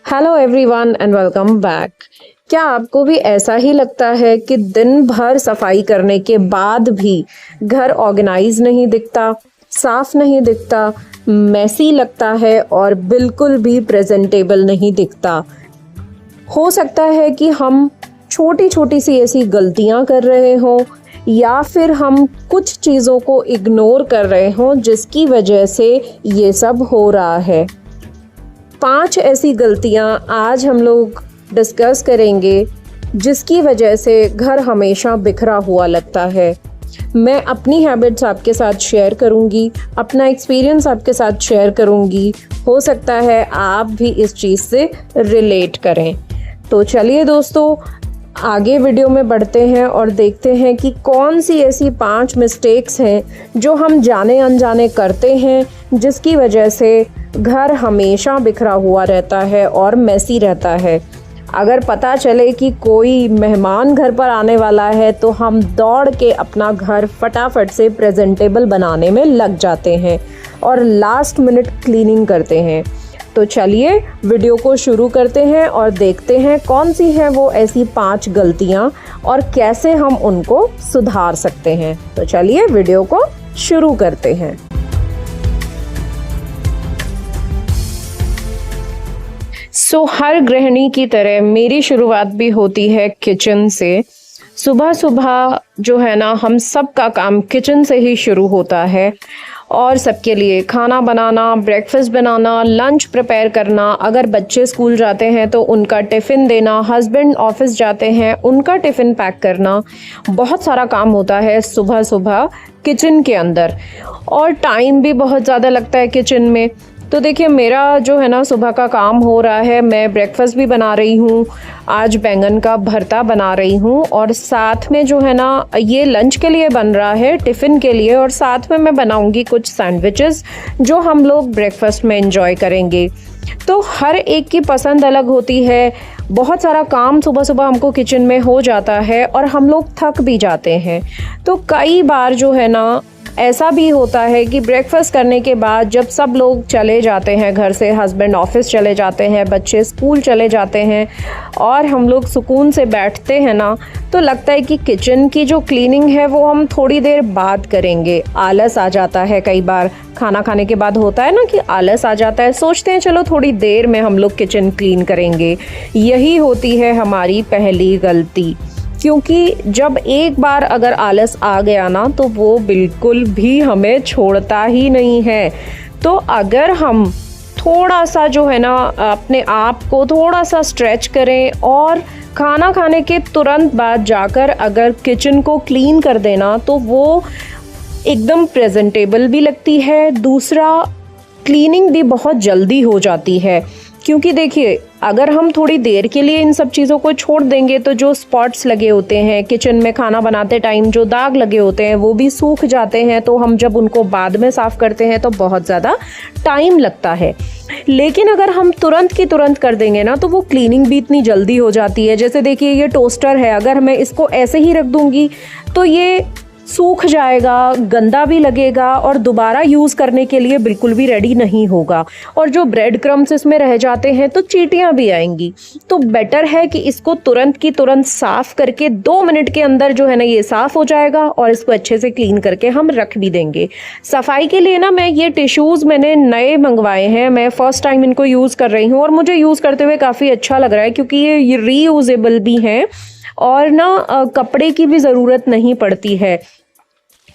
Hello everyone and welcome back. क्या आपको भी ऐसा ही लगता है कि दिन भर सफाई करने के बाद भी घर ऑर्गेनाइज नहीं दिखता, साफ नहीं दिखता, मैसी लगता है और बिल्कुल भी प्रेजेंटेबल नहीं दिखता? हो सकता है कि हम छोटी छोटी सी ऐसी गलतियां कर रहे हों या फिर हम कुछ चीज़ों को इग्नोर कर रहे हों जिसकी वजह से ये सब हो रहा है। 5 ऐसी गलतियां आज हम लोग डिस्कस करेंगे जिसकी वजह से घर हमेशा बिखरा हुआ लगता है। मैं अपनी हैबिट्स आपके साथ शेयर करूंगी, अपना एक्सपीरियंस आपके साथ शेयर करूंगी। हो सकता है आप भी इस चीज़ से रिलेट करें। तो चलिए दोस्तों, आगे वीडियो में बढ़ते हैं और देखते हैं कि कौन सी ऐसी 5 मिस्टेक्स हैं जो हम जाने अनजाने करते हैं जिसकी वजह से घर हमेशा बिखरा हुआ रहता है और मैसी रहता है। अगर पता चले कि कोई मेहमान घर पर आने वाला है तो हम दौड़ के अपना घर फटाफट से प्रेजेंटेबल बनाने में लग जाते हैं और लास्ट मिनट क्लीनिंग करते हैं। तो चलिए वीडियो को शुरू करते हैं और देखते हैं कौन सी हैं वो ऐसी 5 गलतियां और कैसे हम उनको सुधार सकते हैं। तो चलिए वीडियो को शुरू करते हैं। हर गृहिणी की तरह मेरी शुरुआत भी होती है किचन से। सुबह सुबह जो है ना, हम सब का काम किचन से ही शुरू होता है और सबके लिए खाना बनाना, ब्रेकफास्ट बनाना, लंच प्रिपेयर करना, अगर बच्चे स्कूल जाते हैं तो उनका टिफ़िन देना, हस्बैंड ऑफिस जाते हैं उनका टिफ़िन पैक करना, बहुत सारा काम होता है सुबह सुबह किचन के अंदर और टाइम भी बहुत ज़्यादा लगता है किचन में। तो देखिए, मेरा जो है ना सुबह का काम हो रहा है, मैं ब्रेकफास्ट भी बना रही हूँ, आज बैंगन का भरता बना रही हूँ और साथ में जो है ना ये लंच के लिए बन रहा है, टिफ़िन के लिए, और साथ में मैं बनाऊँगी कुछ सैंडविचेस जो हम लोग ब्रेकफास्ट में एंजॉय करेंगे। तो हर एक की पसंद अलग होती है। बहुत सारा काम सुबह सुबह हमको किचन में हो जाता है और हम लोग थक भी जाते हैं। तो कई बार जो है ना ऐसा भी होता है कि ब्रेकफास्ट करने के बाद जब सब लोग चले जाते हैं घर से, हस्बैंड ऑफिस चले जाते हैं, बच्चे स्कूल चले जाते हैं और हम लोग सुकून से बैठते हैं ना, तो लगता है कि किचन की जो क्लीनिंग है वो हम थोड़ी देर बाद करेंगे। आलस आ जाता है, कई बार खाना खाने के बाद होता है ना कि आलस आ जाता है, सोचते हैं चलो थोड़ी देर में हम लोग किचन क्लीन करेंगे। यही होती है हमारी पहली गलती, क्योंकि जब एक बार अगर आलस आ गया ना तो वो बिल्कुल भी हमें छोड़ता ही नहीं है। तो अगर हम थोड़ा सा जो है ना अपने आप को थोड़ा सा स्ट्रेच करें और खाना खाने के तुरंत बाद जाकर अगर किचन को क्लीन कर देना तो वो एकदम प्रेजेंटेबल भी लगती है। दूसरा, क्लीनिंग भी बहुत जल्दी हो जाती है, क्योंकि देखिए अगर हम थोड़ी देर के लिए इन सब चीज़ों को छोड़ देंगे तो जो स्पॉट्स लगे होते हैं किचन में खाना बनाते टाइम, जो दाग लगे होते हैं वो भी सूख जाते हैं। तो हम जब उनको बाद में साफ़ करते हैं तो बहुत ज़्यादा टाइम लगता है। लेकिन अगर हम तुरंत की तुरंत कर देंगे ना तो वो क्लीनिंग भी इतनी जल्दी हो जाती है। जैसे देखिए, ये टोस्टर है, अगर मैं इसको ऐसे ही रख दूँगी तो ये सूख जाएगा, गंदा भी लगेगा और दोबारा यूज़ करने के लिए बिल्कुल भी रेडी नहीं होगा। और जो ब्रेड क्रम्स इसमें रह जाते हैं तो चींटियाँ भी आएंगी। तो बेटर है कि इसको तुरंत की तुरंत साफ़ करके 2 मिनट के अंदर जो है ना ये साफ़ हो जाएगा और इसको अच्छे से क्लीन करके हम रख भी देंगे। सफाई के लिए ना मैं ये टिश्यूज़ मैंने नए मंगवाए हैं, मैं फ़र्स्ट टाइम इनको यूज़ कर रही हूँ और मुझे यूज़ करते हुए काफ़ी अच्छा लग रहा है, क्योंकि ये रीयूजेबल भी हैं और ना कपड़े की भी ज़रूरत नहीं पड़ती है।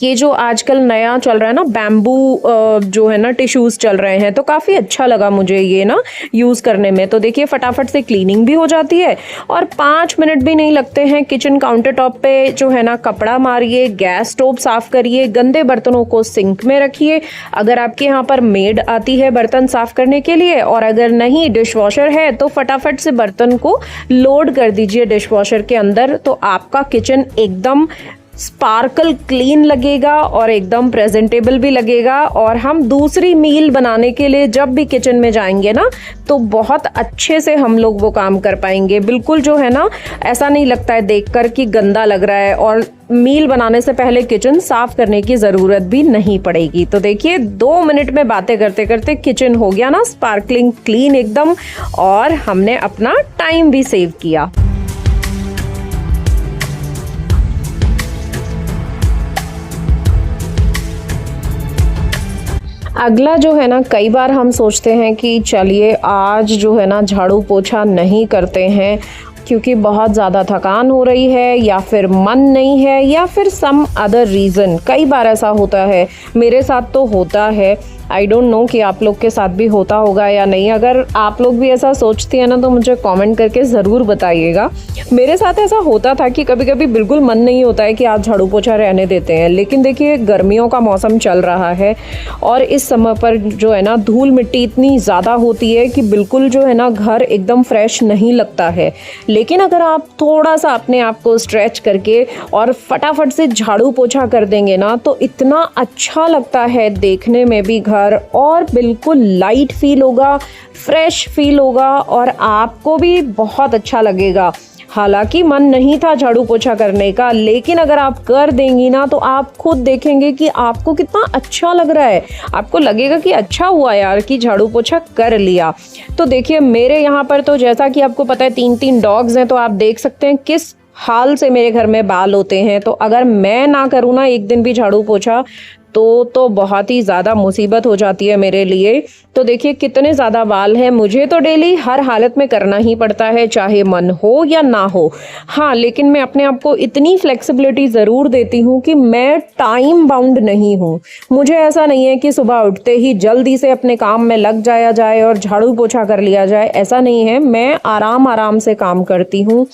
ये जो आजकल नया चल रहा है ना, बैम्बू जो है ना टिश्यूज़ चल रहे हैं, तो काफ़ी अच्छा लगा मुझे ये ना यूज़ करने में। तो देखिए, फटाफट से क्लीनिंग भी हो जाती है और 5 मिनट भी नहीं लगते हैं। किचन काउंटर टॉप पे जो है ना कपड़ा मारिए, गैस स्टोव साफ़ करिए, गंदे बर्तनों को सिंक में रखिए। अगर आपके यहाँ पर मेड आती है बर्तन साफ़ करने के लिए और अगर नहीं डिश वॉशर है तो फटाफट से बर्तन को लोड कर दीजिए डिश वॉशर के अंदर, तो आपका किचन एकदम स्पार्कल क्लीन लगेगा और एकदम प्रेजेंटेबल भी लगेगा। और हम दूसरी मील बनाने के लिए जब भी किचन में जाएंगे ना, तो बहुत अच्छे से हम लोग वो काम कर पाएंगे। बिल्कुल जो है ना, ऐसा नहीं लगता है देखकर कि गंदा लग रहा है, और मील बनाने से पहले किचन साफ करने की ज़रूरत भी नहीं पड़ेगी। तो देखिए 2 मिनट में बातें करते करते किचन हो गया ना स्पार्कलिंग क्लीन एकदम, और हमने अपना टाइम भी सेव किया। अगला जो है ना, कई बार हम सोचते हैं कि चलिए आज जो है ना झाड़ू पोछा नहीं करते हैं क्योंकि बहुत ज़्यादा थकान हो रही है, या फिर मन नहीं है, या फिर सम अदर रीज़न। कई बार ऐसा होता है, मेरे साथ तो होता है। आई डोंट नो कि आप लोग के साथ भी होता होगा या नहीं। अगर आप लोग भी ऐसा सोचती हैं ना, तो मुझे कमेंट करके ज़रूर बताइएगा। मेरे साथ ऐसा होता था कि कभी कभी बिल्कुल मन नहीं होता है कि आज झाड़ू पोछा रहने देते हैं, लेकिन देखिए गर्मियों का मौसम चल रहा है और इस समय पर जो है ना धूल मिट्टी इतनी ज़्यादा होती है कि बिल्कुल जो है ना घर एकदम फ्रेश नहीं लगता है। लेकिन अगर आप थोड़ा सा अपने आप को स्ट्रेच करके और फटाफट से झाड़ू पोछा कर देंगे ना, तो इतना अच्छा लगता है देखने में भी घर, और बिल्कुल लाइट फील होगा, फ्रेश फील होगा, और आपको भी बहुत अच्छा लगेगा। हालांकि मन नहीं था झाड़ू पोछा करने का, लेकिन अगर आप कर देंगी ना, तो आप खुद देखेंगे कि आपको कितना अच्छा लग रहा है। आपको लगेगा कि अच्छा हुआ यार कि झाड़ू पोछा कर लिया। तो देखिए मेरे यहाँ पर तो जैसा कि आपको पता है 3-3 डॉग्स हैं, तो आप देख सकते हैं किस हाल से मेरे घर में बाल होते हैं। तो अगर मैं ना करूँ ना एक दिन भी झाड़ू पोछा, तो बहुत ही ज़्यादा मुसीबत हो जाती है मेरे लिए। तो देखिए कितने ज़्यादा बाल हैं, मुझे तो डेली हर हालत में करना ही पड़ता है, चाहे मन हो या ना हो। हाँ, लेकिन मैं अपने आप को इतनी फ्लेक्सिबिलिटी ज़रूर देती हूँ कि मैं टाइम बाउंड नहीं हूँ। मुझे ऐसा नहीं है कि सुबह उठते ही जल्दी से अपने काम में लग जाया जाए और झाड़ू पोछा कर लिया जाए, ऐसा नहीं है। मैं आराम आराम से काम करती हूँ,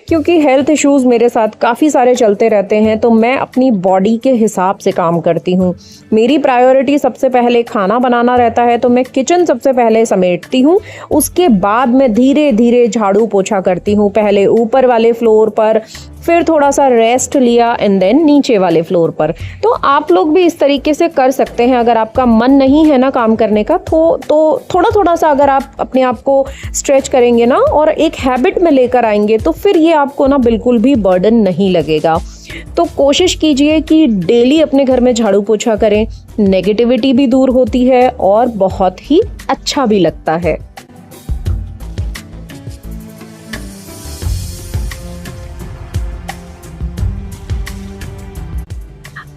क्योंकि हेल्थ इश्यूज़ मेरे साथ काफ़ी सारे चलते रहते हैं, तो मैं अपनी बॉडी के हिसाब से काम करती हूँ। मेरी प्रायोरिटी सबसे पहले खाना बनाना रहता है, तो मैं किचन सबसे पहले समेटती हूँ, उसके बाद मैं धीरे धीरे झाड़ू पोछा करती हूँ। पहले ऊपर वाले फ्लोर पर, फिर थोड़ा सा रेस्ट लिया, एंड देन नीचे वाले फ्लोर पर। तो आप लोग भी इस तरीके से कर सकते हैं। अगर आपका मन नहीं है ना काम करने का, तो थोड़ा थोड़ा सा अगर आप अपने आप को स्ट्रेच करेंगे ना और एक हैबिट में लेकर आएंगे, तो फिर ये आपको ना बिल्कुल भी बर्डन नहीं लगेगा। तो कोशिश कीजिए कि डेली अपने घर में झाड़ू पोछा करें। नेगेटिविटी भी दूर होती है और बहुत ही अच्छा भी लगता है।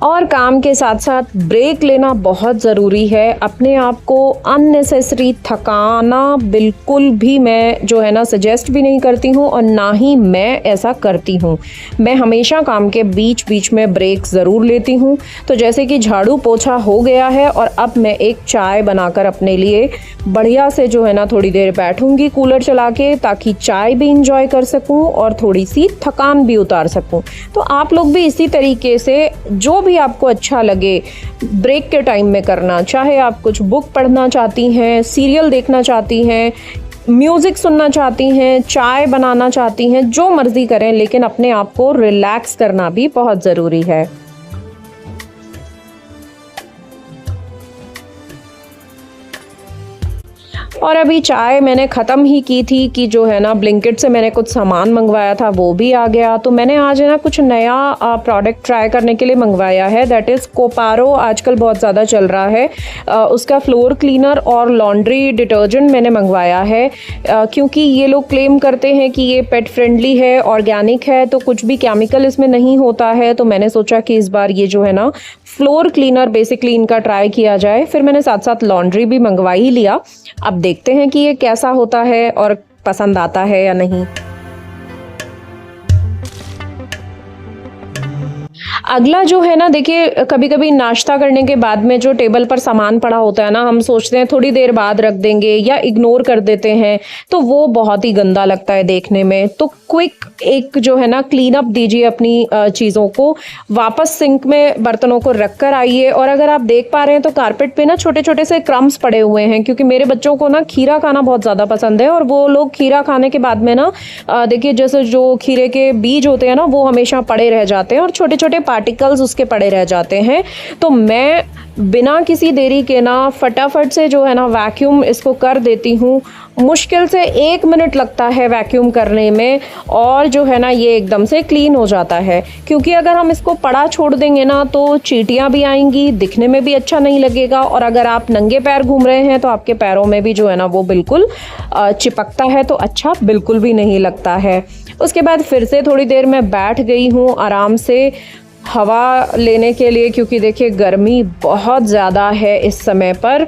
और काम के साथ साथ ब्रेक लेना बहुत ज़रूरी है। अपने आप को अननेसेसरी थकाना बिल्कुल भी मैं जो है ना सजेस्ट भी नहीं करती हूँ, और ना ही मैं ऐसा करती हूँ। मैं हमेशा काम के बीच बीच में ब्रेक ज़रूर लेती हूँ। तो जैसे कि झाड़ू पोछा हो गया है और अब मैं एक चाय बनाकर अपने लिए बढ़िया से जो है ना थोड़ी देर बैठूँगी कूलर चला के, ताकि चाय भी इंजॉय कर सकूँ और थोड़ी सी थकान भी उतार सकूँ। तो आप लोग भी इसी तरीके से जो भी आपको अच्छा लगे ब्रेक के टाइम में करना, चाहे आप कुछ बुक पढ़ना चाहती हैं, सीरियल देखना चाहती हैं, म्यूज़िक सुनना चाहती हैं, चाय बनाना चाहती हैं, जो मर्जी करें, लेकिन अपने आप को रिलैक्स करना भी बहुत ज़रूरी है। और अभी चाय मैंने ख़त्म ही की थी कि जो है ना ब्लिंकिट से मैंने कुछ सामान मंगवाया था, वो भी आ गया। तो मैंने आज है ना कुछ नया प्रोडक्ट ट्राई करने के लिए मंगवाया है, दैट इज़ कोपारो। आजकल बहुत ज़्यादा चल रहा है। उसका फ्लोर क्लीनर और लॉन्ड्री डिटर्जेंट मैंने मंगवाया है, क्योंकि ये लोग क्लेम करते हैं कि ये पेट फ्रेंडली है, ऑर्गेनिक है, तो कुछ भी केमिकल इसमें नहीं होता है। तो मैंने सोचा कि इस बार ये जो है ना फ्लोर क्लीनर बेसिकली इनका ट्राई किया जाए। फिर मैंने साथ साथ लॉन्ड्री भी मंगवा ही लिया। अब देखते हैं कि ये कैसा होता है और पसंद आता है या नहीं। अगला जो है ना, देखिए कभी कभी नाश्ता करने के बाद में जो टेबल पर सामान पड़ा होता है ना, हम सोचते हैं थोड़ी देर बाद रख देंगे या इग्नोर कर देते हैं, तो वो बहुत ही गंदा लगता है देखने में। तो क्विक एक जो है ना क्लीन अप दीजिए अपनी चीज़ों को, वापस सिंक में बर्तनों को रख कर आइए। और अगर आप देख पा रहे हैं तो कारपेट पे ना छोटे छोटे से क्रम्स पड़े हुए हैं, क्योंकि मेरे बच्चों को ना खीरा खाना बहुत ज़्यादा पसंद है, और वो लोग खीरा खाने के बाद में ना देखिए जैसे जो खीरे के बीज होते हैं ना, वो हमेशा पड़े रह जाते हैं और छोटे छोटे पार्टिकल्स उसके पड़े रह जाते हैं। तो मैं बिना किसी देरी के ना फटाफट से जो है ना वैक्यूम इसको कर देती हूँ। मुश्किल से 1 मिनट लगता है वैक्यूम करने में और जो है ना ये एकदम से क्लीन हो जाता है। क्योंकि अगर हम इसको पड़ा छोड़ देंगे ना तो चींटियाँ भी आएंगी, दिखने में भी अच्छा नहीं लगेगा, और अगर आप नंगे पैर घूम रहे हैं तो आपके पैरों में भी जो है ना वो बिल्कुल चिपकता है, तो अच्छा बिल्कुल भी नहीं लगता है। उसके बाद फिर से थोड़ी देर मैं बैठ गई हूँ आराम से हवा लेने के लिए, क्योंकि देखिए गर्मी बहुत ज़्यादा है इस समय पर,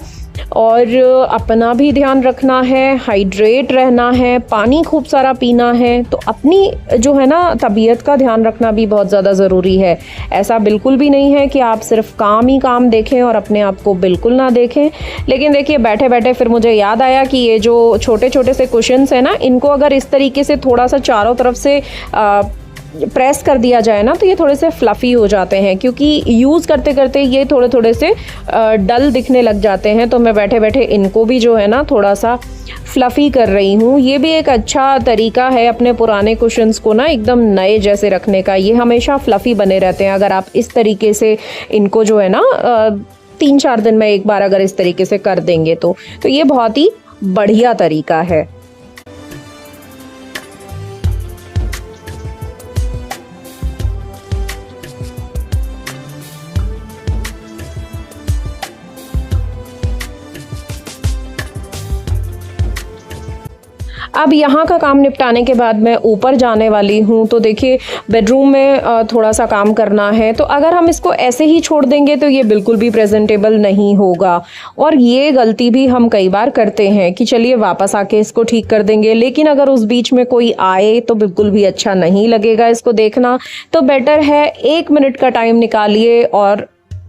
और अपना भी ध्यान रखना है, हाइड्रेट रहना है, पानी खूब सारा पीना है। तो अपनी जो है ना तबीयत का ध्यान रखना भी बहुत ज़्यादा ज़रूरी है। ऐसा बिल्कुल भी नहीं है कि आप सिर्फ काम ही काम देखें और अपने आप को बिल्कुल ना देखें। लेकिन देखिए बैठे बैठे फिर मुझे याद आया कि ये जो छोटे छोटे से कुशन्स हैं ना, इनको अगर इस तरीके से थोड़ा सा चारों तरफ से प्रेस कर दिया जाए ना तो ये थोड़े से फ्लफ़ी हो जाते हैं, क्योंकि यूज़ करते करते ये थोड़े थोड़े से डल दिखने लग जाते हैं। तो मैं बैठे बैठे इनको भी जो है ना थोड़ा सा फ्लफ़ी कर रही हूँ। ये भी एक अच्छा तरीका है अपने पुराने कुशन्स को ना एकदम नए जैसे रखने का। ये हमेशा फ्लफ़ी बने रहते हैं अगर आप इस तरीके से इनको जो है ना 3-4 दिन में एक बार अगर इस तरीके से कर देंगे तो ये बहुत ही बढ़िया तरीका है। अब यहाँ का काम निपटाने के बाद मैं ऊपर जाने वाली हूँ। तो देखिए बेडरूम में थोड़ा सा काम करना है, तो अगर हम इसको ऐसे ही छोड़ देंगे तो ये बिल्कुल भी प्रेजेंटेबल नहीं होगा। और ये गलती भी हम कई बार करते हैं कि चलिए वापस आके इसको ठीक कर देंगे, लेकिन अगर उस बीच में कोई आए तो बिल्कुल भी अच्छा नहीं लगेगा इसको देखना। तो बेटर है 1 मिनट का टाइम निकालिए और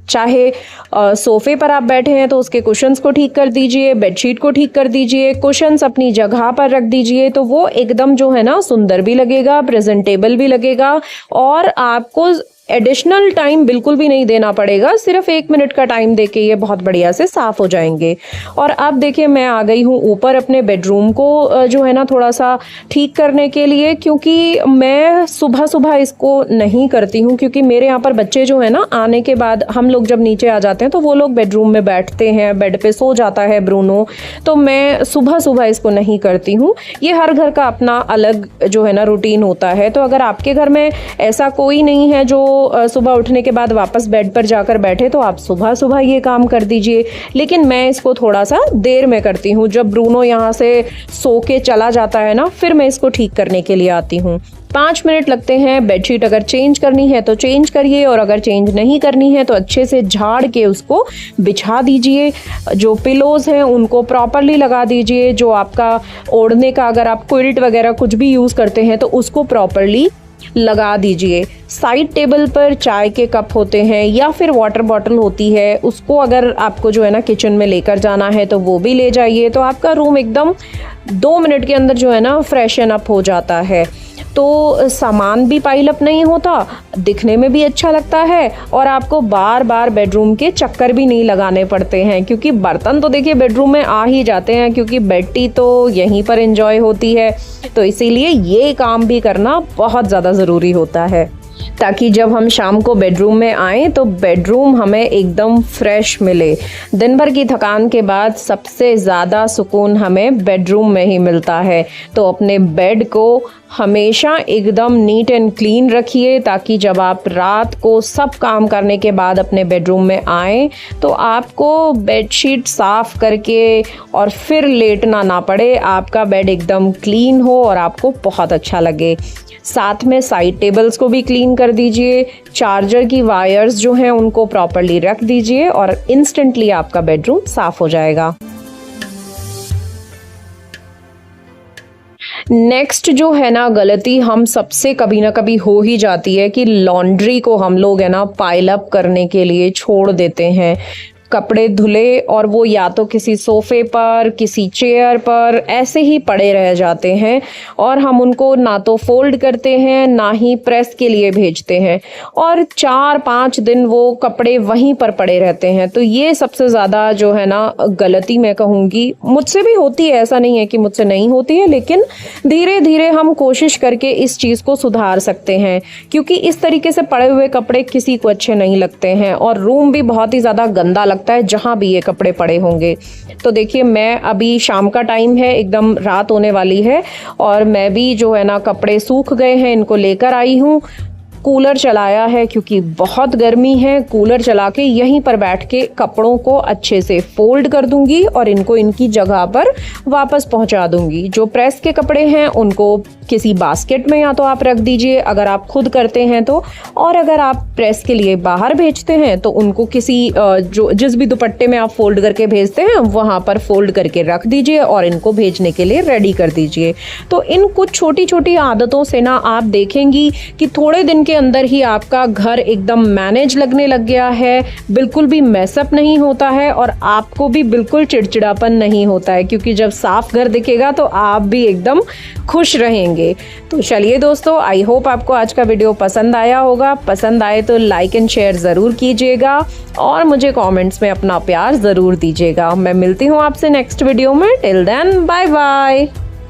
चाहे सोफे पर आप बैठे हैं तो उसके कुशन्स को ठीक कर दीजिए, बेडशीट को ठीक कर दीजिए, कुशन्स अपनी जगह पर रख दीजिए, तो वो एकदम जो है ना सुंदर भी लगेगा, प्रेजेंटेबल भी लगेगा, और आपको एडिशनल टाइम बिल्कुल भी नहीं देना पड़ेगा। सिर्फ 1 मिनट का टाइम देके ये बहुत बढ़िया से साफ हो जाएंगे। और अब देखिए मैं आ गई हूँ ऊपर अपने बेडरूम को जो है ना थोड़ा सा ठीक करने के लिए, क्योंकि मैं सुबह सुबह इसको नहीं करती हूँ, क्योंकि मेरे यहाँ पर बच्चे जो है ना आने के बाद हम लोग जब नीचे आ जाते हैं तो वो लोग बेडरूम में बैठते हैं, बेड पे सो जाता है ब्रूनो, तो मैं सुबह सुबह इसको नहीं करती हूँ। ये हर घर का अपना अलग जो है ना रूटीन होता है। तो अगर आपके घर में ऐसा कोई नहीं है जो सुबह उठने के बाद वापस बेड पर जाकर बैठे, तो आप सुबह सुबह ये काम कर दीजिए। लेकिन मैं इसको थोड़ा सा देर में करती हूँ, जब ब्रूनो यहाँ से सो के चला जाता है ना फिर मैं इसको ठीक करने के लिए आती हूँ। 5 मिनट लगते हैं। बेडशीट अगर चेंज करनी है तो चेंज करिए, और अगर चेंज नहीं करनी है तो अच्छे से झाड़ के उसको बिछा दीजिए। जो पिलोज हैं उनको प्रॉपरली लगा दीजिए। जो आपका ओढ़ने का अगर आप क्विल्ट वगैरह कुछ भी यूज़ करते हैं तो उसको प्रॉपरली लगा दीजिए। साइड टेबल पर चाय के कप होते हैं या फिर वाटर बॉटल होती है, उसको अगर आपको जो है ना किचन में लेकर जाना है तो वो भी ले जाइए। तो आपका रूम एकदम 2 मिनट के अंदर जो है ना फ्रेशन अप हो जाता है। तो सामान भी पाइल अप नहीं होता, दिखने में भी अच्छा लगता है, और आपको बार बार बेडरूम के चक्कर भी नहीं लगाने पड़ते हैं, क्योंकि बर्तन तो देखिए बेडरूम में आ ही जाते हैं, क्योंकि बेड टी तो यहीं पर एंजॉय होती है। तो इसीलिए ये काम भी करना बहुत ज़्यादा ज़रूरी होता है, ताकि जब हम शाम को बेडरूम में आएँ तो बेडरूम हमें एकदम फ्रेश मिले। दिन भर की थकान के बाद सबसे ज़्यादा सुकून हमें बेडरूम में ही मिलता है। तो अपने बेड को हमेशा एकदम नीट एंड क्लीन रखिए, ताकि जब आप रात को सब काम करने के बाद अपने बेडरूम में आएँ तो आपको बेडशीट साफ़ करके और फिर लेटना ना पड़े। आपका बेड एकदम क्लीन हो और आपको बहुत अच्छा लगे। साथ में साइड टेबल्स को भी क्लीन कर दीजिए। चार्जर की वायर्स जो हैं उनको प्रॉपरली रख दीजिए और इंस्टेंटली आपका बेडरूम साफ हो जाएगा। नेक्स्ट जो है ना गलती हम सबसे कभी ना कभी हो ही जाती है कि लॉन्ड्री को हम लोग है ना पाइल अप करने के लिए छोड़ देते हैं। कपड़े धुले और वो या तो किसी सोफे पर, किसी चेयर पर ऐसे ही पड़े रह जाते हैं और हम उनको ना तो फोल्ड करते हैं ना ही प्रेस के लिए भेजते हैं और 4-5 दिन वो कपड़े वहीं पर पड़े रहते हैं। तो ये सबसे ज़्यादा जो है ना गलती मैं कहूँगी, मुझसे भी होती है, ऐसा नहीं है कि मुझसे नहीं होती है, लेकिन धीरे धीरे हम कोशिश करके इस चीज़ को सुधार सकते हैं क्योंकि इस तरीके से पड़े हुए कपड़े किसी को अच्छे नहीं लगते हैं और रूम भी बहुत ही ज़्यादा गंदा लगता है जहाँ भी ये कपड़े पड़े होंगे। तो देखिए, मैं अभी शाम का टाइम है, एकदम रात होने वाली है और मैं भी जो है ना कपड़े सूख गए हैं, इनको लेकर आई हूँ। कूलर चलाया है क्योंकि बहुत गर्मी है। कूलर चला के यहीं पर बैठ के कपड़ों को अच्छे से फोल्ड कर दूंगी और इनको इनकी जगह पर वापस पहुंचा दूंगी। जो प्रेस के कपड़े हैं उनको किसी बास्केट में या तो आप रख दीजिए अगर आप खुद करते हैं तो, और अगर आप प्रेस के लिए बाहर भेजते हैं तो उनको किसी जो जिस भी दुपट्टे में आप फोल्ड करके भेजते हैं वहां पर फोल्ड करके रख दीजिए और इनको भेजने के लिए रेडी कर दीजिए। तो इन कुछ छोटी छोटी आदतों से ना आप देखेंगी कि थोड़े दिन के अंदर ही आपका घर एकदम मैनेज लगने लग गया है, बिल्कुल भी मैसअप नहीं होता है और आपको भी बिल्कुल चिड़चिड़ापन नहीं होता है क्योंकि जब साफ घर दिखेगा तो आप भी एकदम खुश रहेंगे। तो चलिए दोस्तों, आई होप आपको आज का वीडियो पसंद आया होगा। पसंद आए तो लाइक एंड शेयर ज़रूर कीजिएगा और मुझे कमेंट्स में अपना प्यार ज़रूर दीजिएगा। मैं मिलती हूँ आपसे नेक्स्ट वीडियो में। Till then, bye bye.